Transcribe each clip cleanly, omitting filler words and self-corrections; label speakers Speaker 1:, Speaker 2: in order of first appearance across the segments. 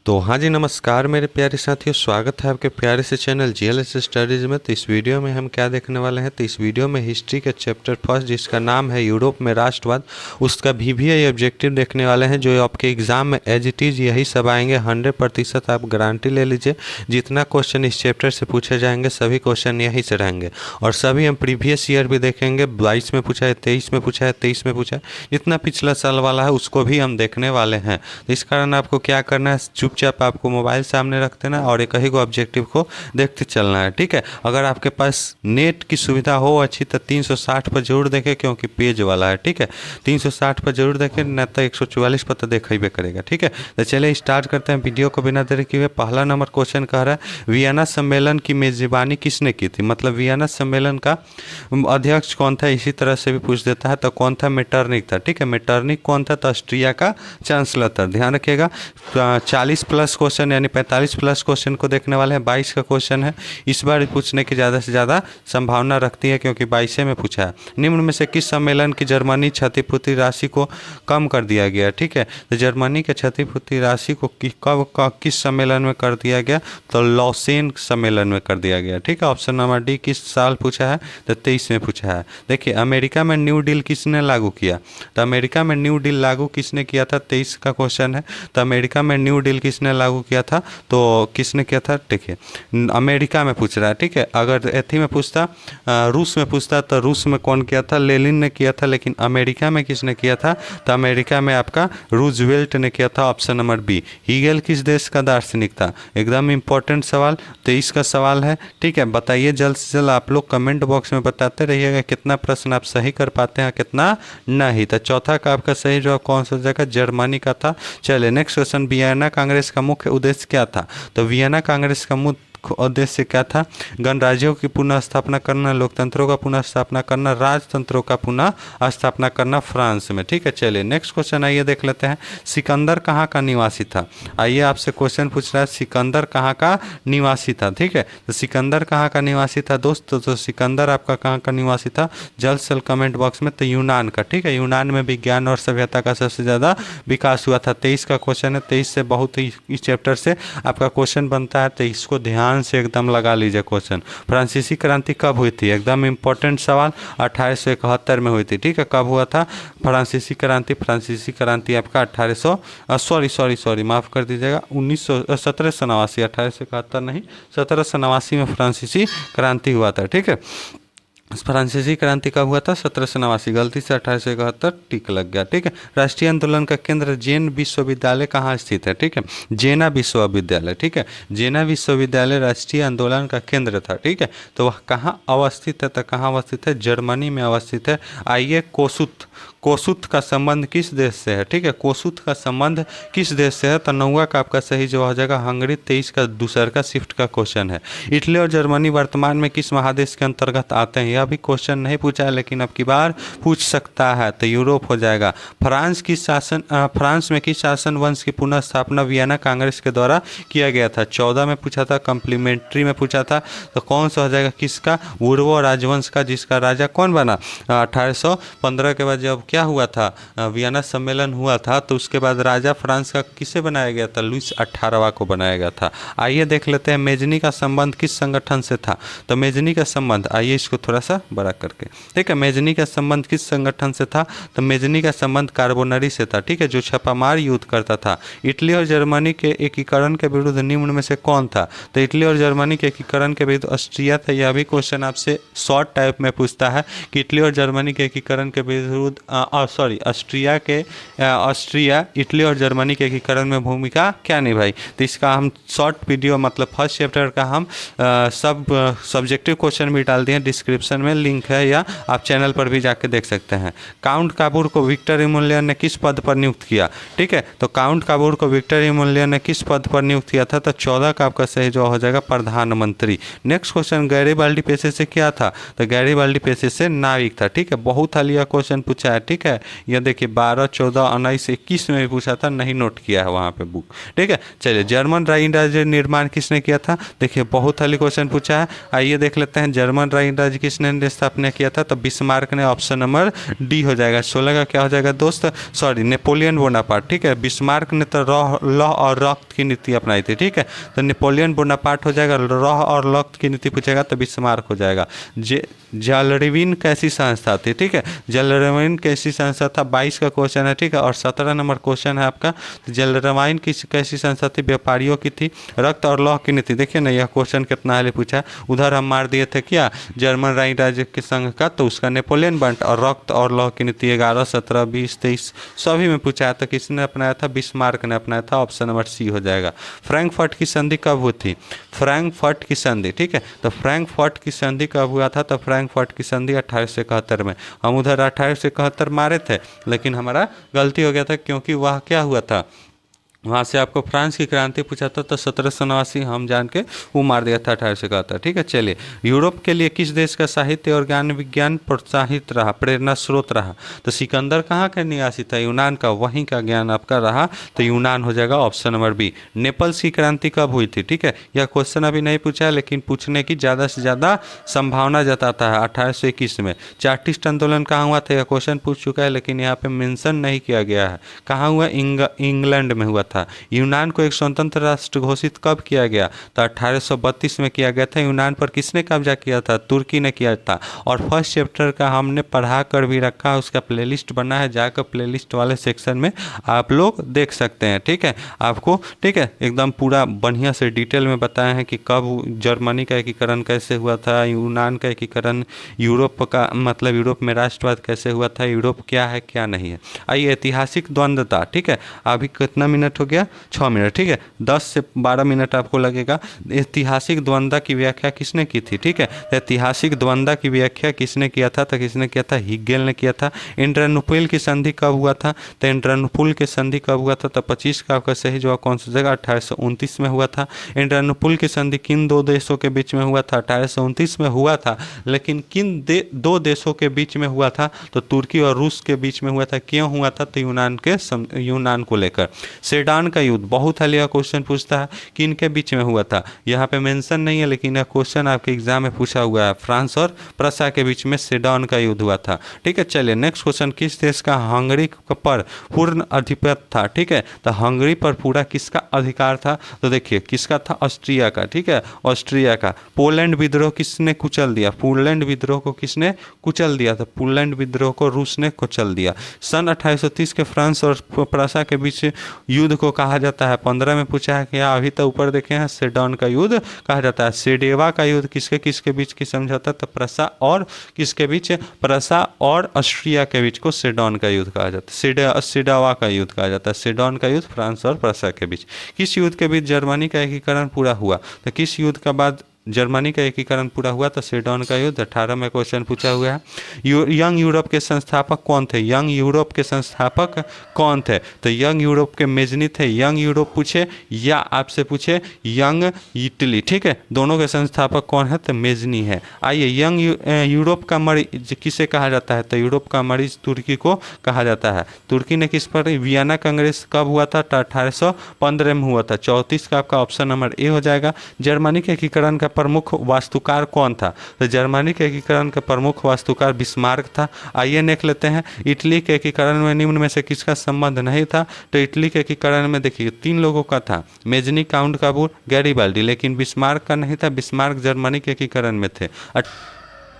Speaker 1: तो हाँ जी, नमस्कार मेरे प्यारे साथियों। स्वागत है आपके प्यारे से चैनल जीएलएस स्टडीज़ में। तो इस वीडियो में हम क्या देखने वाले हैं, तो इस वीडियो में हिस्ट्री के चैप्टर फर्स्ट जिसका नाम है यूरोप में राष्ट्रवाद, उसका वीवीआई ऑब्जेक्टिव देखने वाले हैं, जो आपके एग्जाम में एज इट इज़ यही सब आएंगे। 100% आप गारंटी ले लीजिए। जितना क्वेश्चन इस चैप्टर से पूछे जाएंगे सभी क्वेश्चन यहीं से रहेंगे, और सभी हम प्रीवियस ईयर भी देखेंगे। 22 में पूछा है, 23 में पूछा है, 23 में पूछा है, जितना पिछला साल वाला है उसको भी हम देखने वाले हैं। तो इस कारण आपको क्या करना है, चुपचाप आपको मोबाइल सामने रख देना और एक ही को ऑब्जेक्टिव को देखते चलना है, ठीक है। अगर आपके पास नेट की सुविधा हो अच्छी तो 360 पर जरूर देखें, क्योंकि पेज वाला है, ठीक है। 360 पर जरूर देखें, न तो 144 पर तो देखा ही करेगा, ठीक है। तो चलिए स्टार्ट करते हैं वीडियो को बिना देरी किए। पहला नंबर क्वेश्चन कह रहा है, वियना सम्मेलन की मेजबानी किसने की थी। मतलब वियना सम्मेलन का अध्यक्ष कौन था, इसी तरह से भी पूछ देता है। तो कौन था, मेटरनिक था, ठीक है। मेटरनिक कौन था, तो ऑस्ट्रिया का चांसलर था। ध्यान रखिएगा, 40 प्लस क्वेश्चन यानी 45 प्लस क्वेश्चन को देखने वाले हैं। 22 का क्वेश्चन है, इस बार पूछने की ज़्यादा से ज़्यादा संभावना रखती है, क्योंकि 22 में पूछा है। निम्न में से किस सम्मेलन की जर्मनी क्षतिपूर्ति राशि को कम कर दिया गया, ठीक है। तो जर्मनी के क्षतिपूर्ति राशि को कब किस सम्मेलन में कर दिया गया, तो लॉसेन सम्मेलन में कर दिया गया, ठीक है। ऑप्शन नंबर डी किस साल पूछा है, तो 23 में पूछा है। देखिए, अमेरिका में न्यू डील किसने लागू किया, तो अमेरिका में न्यू डील लागू किसने किया था, 23 का क्वेश्चन है। तो अमेरिका में न्यू डील किसने लागू किया था, तो किसने किया था, देखिए अमेरिका में पूछ रहा है, ठीक है। अगर एथी में पूछता, रूस में पूछता, तो रूस में कौन किया था, लेनिन ने किया था। लेकिन अमेरिका में किसने किया था, तो अमेरिका में आपका रूजवेल्ट ने किया था। Option number B. हीगल किस देश का दार्शनिक था, एकदम इंपॉर्टेंट सवाल, 23 का सवाल है, ठीक है। बताइए जल्द से जल्द, आप लोग कमेंट बॉक्स में बताते रहिएगा कितना प्रश्न आप सही कर पाते हैं कितना नहीं। तो चौथा का आपका सही जवाब कौन सा जगह, जर्मनी का था। चलिए नेक्स्ट क्वेश्चन, वियना कांग्रेस का मुख्य उद्देश्य क्या था। तो वियना कांग्रेस का मुख्य उद्देश्य क्या था, गणराज्यों की पुनः स्थापना करना, लोकतंत्रों का पुनः स्थापना करना, राजतंत्रों का पुनः स्थापना करना फ्रांस में, ठीक है। चलिए नेक्स्ट क्वेश्चन आइए देख लेते हैं, सिकंदर कहाँ का निवासी था। आइए आपसे क्वेश्चन पूछ रहा है, सिकंदर कहाँ का निवासी था, ठीक है। तो सिकंदर कहाँ का निवासी था दोस्त, तो सिकंदर आपका कहाँ का निवासी था, जल्द से जल्द कमेंट बॉक्स में। तो यूनान का, ठीक है। यूनान में विज्ञान और सभ्यता का सबसे ज़्यादा विकास हुआ था। 23 का क्वेश्चन है, 23 से बहुत ही इस चैप्टर से आपका क्वेश्चन बनता है, तो इसको ध्यान से एकदम लगा लीजिए क्वेश्चन। फ्रांसीसी क्रांति कब हुई थी, एकदम इंपॉर्टेंट सवाल, 1871 में हुई थी, ठीक है। कब हुआ था फ्रांसीसी क्रांति, फ्रांसीसी क्रांति आपका 1800 माफ़ कर दीजिएगा, 1789, 1871 नहीं, 1789 में फ्रांसीसी क्रांति हुआ था, ठीक है। फ्रांसीसी क्रांति कब हुआ था, 1789, गलती से 1871 टिक लग गया, ठीक है। राष्ट्रीय आंदोलन का केंद्र जेन विश्वविद्यालय कहाँ स्थित है, ठीक है। जेना विश्वविद्यालय, ठीक है। जेना विश्वविद्यालय राष्ट्रीय आंदोलन का केंद्र था, ठीक है। तो वह कहाँ अवस्थित है, तो कहाँ अवस्थित है, जर्मनी में अवस्थित है। आइए कोसुत का संबंध किस देश से है, ठीक है। कोसुत का संबंध किस देश से है, तो 9 का आपका सही जवाब हो जाएगा हंगरी। 23 का दूसर का शिफ्ट का क्वेश्चन है। इटली और जर्मनी वर्तमान में किस महादेश के अंतर्गत आते हैं, यह भी क्वेश्चन नहीं पूछा है लेकिन अब की बार पूछ सकता है, तो यूरोप हो जाएगा। फ्रांस में किस शासन वंश की पुनः स्थापना वियना कांग्रेस के द्वारा किया गया था। 14 में पूछा था, कम्प्लीमेंट्री में पूछा था, तो कौन सा हो जाएगा, किसका, वुर्वो राजवंश का, जिसका राजा कौन बना 1815 के बाद जब क्या हुआ था, वियना सम्मेलन हुआ था, तो उसके बाद राजा फ्रांस का किसे बनाया गया था, लुइस 18वां को बनाया गया था। आइए देख लेते हैं, मेजनी का संबंध किस संगठन से था। तो मेजनी का संबंध, आइए इसको थोड़ा सा बड़ा करके, ठीक है। मेजनी का संबंध किस संगठन से था, तो मेजनी का संबंध कार्बोनरी से था, ठीक है, जो छापामार युद्ध करता था। इटली और जर्मनी के एकीकरण के विरुद्ध निम्न में से कौन था, तो इटली और जर्मनी के एकीकरण के विरुद्ध ऑस्ट्रिया था। यह भी क्वेश्चन आपसे शॉर्ट टाइप में पूछता है कि इटली और जर्मनी के एकीकरण के विरुद्ध ऑस्ट्रिया इटली और जर्मनी के एकीकरण में भूमिका क्या निभाई। तो इसका हम शॉर्ट वीडियो, मतलब फर्स्ट चैप्टर का हम सब सब्जेक्टिव क्वेश्चन भी डाल दिए, डिस्क्रिप्शन में लिंक है, या आप चैनल पर भी जाके देख सकते हैं। काउंट काबूर को विक्टर इमुलियन ने किस पद पर नियुक्त किया, ठीक है। तो काउंट काबूर को विक्टर इमुलियन ने किस पद पर नियुक्त किया था, तो 14 का आपका सही जवाब हो जाएगा प्रधानमंत्री। नेक्स्ट क्वेश्चन, गैरीबाल्डी पेशे से क्या था, तो गैरीबाल्डी पेशे से नाविक था, ठीक है। बहुत हालिया क्वेश्चन पूछा है, ठीक है। यह देखिए 12, 14, 19, 21 में भी पूछा था, नहीं नोट किया है वहाँ पे बुक, ठीक है। चलिए, जर्मन राज्य निर्माण किसने किया था, देखिए बहुत हाली क्वेश्चन पूछा है। आइए देख लेते हैं, जर्मन राज्य किसने किसने स्थापना किया था? तो बिस्मार्क ने, ऑप्शन नंबर डी हो जाएगा। 16 का क्या हो जाएगा दोस्त? Sorry, Napoleon Bonaparte. ठीक है, बिस्मार्क ने तो लॉ और रॉक की नीति अपनाई थी। ठीक है, तो नेपोलियन बोनापार्ट हो जाएगा, लॉ और लॉक की नीति पूछेगा तो बिस्मार्क हो जाएगा। जलरविन कैसी संस्था थी? ठीक है, जलरविन कैसी संस्था था? 22 का क्वेश्चन है। ठीक है, और 17 नंबर क्वेश्चन है आपका, जलरवाइन की कैसी संस्था थी? व्यापारियों की थी। रक्त और लौह की नीति, देखिए ना यह क्वेश्चन कितना हाल पूछा। उधर हम मार दिए थे क्या, जर्मन राइन राज्य के संघ का, तो उसका नेपोलियन बंट। और रक्त और लौह की नीति 11, 17, 20, 23 सभी में पूछा है। तो किसने अपनाया था? बिस्मार्क ने अपनाया था। ऑप्शन नंबर सी हो जाएगा। फ्रैंकफर्ट की संधि कब हुई थी? फ्रैंकफर्ट की संधि, ठीक है, तो फ्रैंकफर्ट की संधि कब हुआ था? तो फ्रैंकफर्ट की संधि 1871 में। हम उधर 1871 मारे थे, लेकिन हमारा गलती हो गया था, क्योंकि वह क्या हुआ था, वहाँ से आपको फ्रांस की क्रांति पूछा था, तो 1789 हम जान के वो मार दिया था 1871। ठीक है, चलिए, यूरोप के लिए किस देश का साहित्य और ज्ञान विज्ञान प्रोत्साहित रहा, प्रेरणा स्रोत रहा? तो सिकंदर कहाँ का निवासी था? यूनान का, वहीं का ज्ञान आपका रहा, तो यूनान हो जाएगा। Option number B. नेपल्स की क्रांति कब हुई थी? ठीक है, यह क्वेश्चन अभी नहीं पूछा है, लेकिन पूछने की ज़्यादा से ज़्यादा संभावना जताता है। 1821 में। चार्टिस्ट आंदोलन कहाँ हुआ था? यह क्वेश्चन पूछ चुका है, लेकिन यहाँ पे मेंशन नहीं किया गया है। कहाँ हुआ? इंग्लैंड में हुआ था। यूनान को एक स्वतंत्र राष्ट्र घोषित कब किया गया? तो 1832 में किया गया था। यूनान पर किसने कब्जा किया था? तुर्की ने किया था। और फर्स्ट चैप्टर का हमने पढ़ा कर भी रखा, उसका प्लेलिस्ट बना है, जाकर प्लेलिस्ट वाले सेक्शन में आप लोग देख सकते हैं। ठीक है, आपको, ठीक है, एकदम पूरा बढ़िया से डिटेल में बताया है कि कब जर्मनी का एकीकरण कैसे हुआ था, यूनान का एकीकरण, यूरोप का मतलब यूरोप में राष्ट्रवाद कैसे हुआ था, यूरोप क्या है क्या नहीं है। आइए, ऐतिहासिक द्वंद्व था। ठीक है, अभी कितना मिनट हो गया? 6 मिनट। ठीक है, 10 से 12 मिनट आपको लगेगा। ऐतिहासिक द्वंद्व की व्याख्या किसने की थी? ठीक है, ऐतिहासिक द्वंद्व की व्याख्या किसने किया था? तो किसने किया था? हिगेल ने किया था। एड्रियानोपल की संधि कब हुआ था? तो एड्रियानोपल की संधि कब हुआ था? तो 25 का आपका सही जवाब कौन सा जगह? 1829 में हुआ था। एड्रियानोपल की संधि किन दो देशों के बीच में हुआ था? 1829 में हुआ था, लेकिन किन दो देशों के बीच में हुआ था? तो तुर्की और रूस के बीच में हुआ था। क्यों हुआ था? तो यूनान को लेकर। सेडान का युद्ध बहुत हालिया क्वेश्चन पूछता है, किन के बीच में हुआ था? यहाँ पे मेंशन नहीं है, लेकिन यह क्वेश्चन आपके एग्जाम में पूछा हुआ है। फ्रांस और प्रसा के बीच में सेडान का युद्ध हुआ था। ठीक है, चलिए नेक्स्ट क्वेश्चन, किस देश का हंगरी पर पूर्ण अधिपत्य था? ठीक है, तो हंगरी पर पूरा किसका अधिकार था? तो देखिए किसका था? ऑस्ट्रिया का। ठीक है, ऑस्ट्रिया का। पोलैंड विद्रोह किसने कुचल दिया? पोलैंड विद्रोह को किसने कुचल दिया? तो पोलैंड विद्रोह को रूस ने कुचल दिया। सन 1830 के फ्रांस और प्रसा के बीच युद्ध को कहा जाता है? 15 में पूछा है क्या? अभी तो ऊपर देखे हैं, सेडान का युद्ध कहा जाता है। सेडेवा का युद्ध किसके किसके बीच की समझौता? तो प्रसा और किसके बीच? प्रसा और ऑस्ट्रिया के बीच को सेडान का युद्ध कहा जाता है। सेडावा का युद्ध कहा जाता है। सेडान का युद्ध फ्रांस और प्रसा के बीच। किस युद्ध के बीच जर्मनी का एकीकरण पूरा हुआ? तो किस युद्ध के बाद जर्मनी का एकीकरण पूरा हुआ? तो सेडान का युद्ध। 18 में क्वेश्चन पूछा हुआ है। यंग यूरोप के संस्थापक कौन थे? यंग यूरोप के संस्थापक कौन थे? तो यंग यूरोप के मेजनी थे। यंग यूरोप पूछे या आपसे पूछे यंग इटली, ठीक है, दोनों के संस्थापक कौन है? तो मेजनी है। आइए, यंग यूरोप का मरीज किसे कहा जाता है? तो यूरोप का मरीज तुर्की को कहा जाता है। तुर्की ने किस पर? वियना कांग्रेस कब हुआ था? 1815 में हुआ था। 34 का आपका ऑप्शन नंबर ए हो जाएगा। जर्मनी के एकीकरण का प्रमुख वास्तुकार कौन था? तो जर्मनी के एकीकरण का प्रमुख वास्तुकार बिस्मार्क था। आइए देख लेते हैं, इटली के एकीकरण में निम्न में से किसका संबंध नहीं था? तो इटली के एकीकरण में देखिए 3 लोगों का था, मेजनी, काउंट काबूर, गैरीबाल्डी, लेकिन बिस्मार्क का नहीं था। बिस्मार्क जर्मनी के एकीकरण में थे।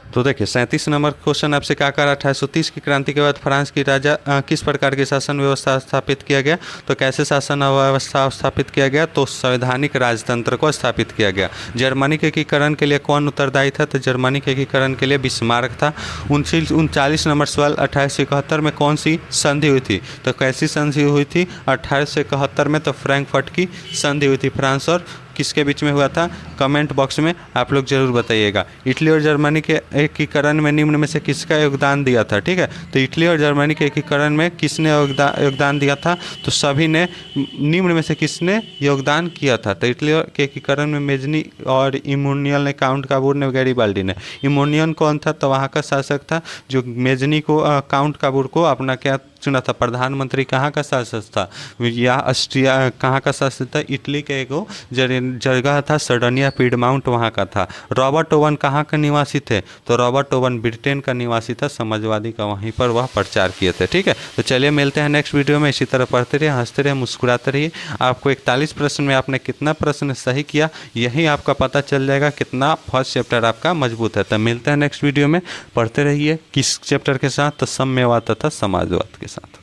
Speaker 1: तो देखिए 37 नंबर क्वेश्चन आपसे क्या कर? 1830 की क्रांति के बाद फ्रांस की राजा किस प्रकार की शासन व्यवस्था स्थापित किया गया? तो कैसे शासन व्यवस्था स्थापित किया गया? तो संवैधानिक राजतंत्र को स्थापित किया गया। जर्मनी के एकीकरण के लिए कौन उत्तरदायी था? तो जर्मनी के एकीकरण के लिए बिस्मार्क था। 39 नंबर सवाल, 1871 में कौन सी संधि हुई थी? तो कैसी संधि हुई थी 1871 में? तो फ्रैंकफर्ट की संधि हुई थी। फ्रांस और किसके बीच में हुआ था? कमेंट बॉक्स में आप लोग जरूर बताइएगा। इटली और जर्मनी के एकीकरण में निम्न में से किसका योगदान दिया था? ठीक है, तो इटली और जर्मनी के एकीकरण में किसने योगदान दिया था? तो सभी ने। निम्न में से किसने योगदान किया था? तो इटली के एकीकरण में मेजनी और इमोनियल ने, काउंट काबूर ने, गैरीबाल्डी ने। इमोनियन कौन था? तो वहाँ का शासक था जो मेजनी को, काउंट काबूर को अपना क्या चुना था? प्रधानमंत्री कहाँ का शासक था? या ऑस्ट्रिया कहाँ का शासक था? इटली के एगो जगह था सरडनिया पीडमाउंट, वहाँ का था। रॉबर्ट ओवन कहाँ का निवासी थे? तो रॉबर्ट ओवन ब्रिटेन का निवासी था, समाजवादी का, वहीं पर वह प्रचार किए थे। ठीक है, तो चलिए मिलते हैं नेक्स्ट वीडियो में। इसी तरह पढ़ते रहिए, हंसते रहिए, मुस्कुराते रहिए। आपको 41 प्रश्न में आपने कितना प्रश्न सही किया, यही आपका पता चल जाएगा कितना फर्स्ट चैप्टर आपका मजबूत है। तो मिलते हैं नेक्स्ट वीडियो में। पढ़ते रहिए किस चैप्टर के साथ? तो साम्यवाद तथा समाजवाद के साथ।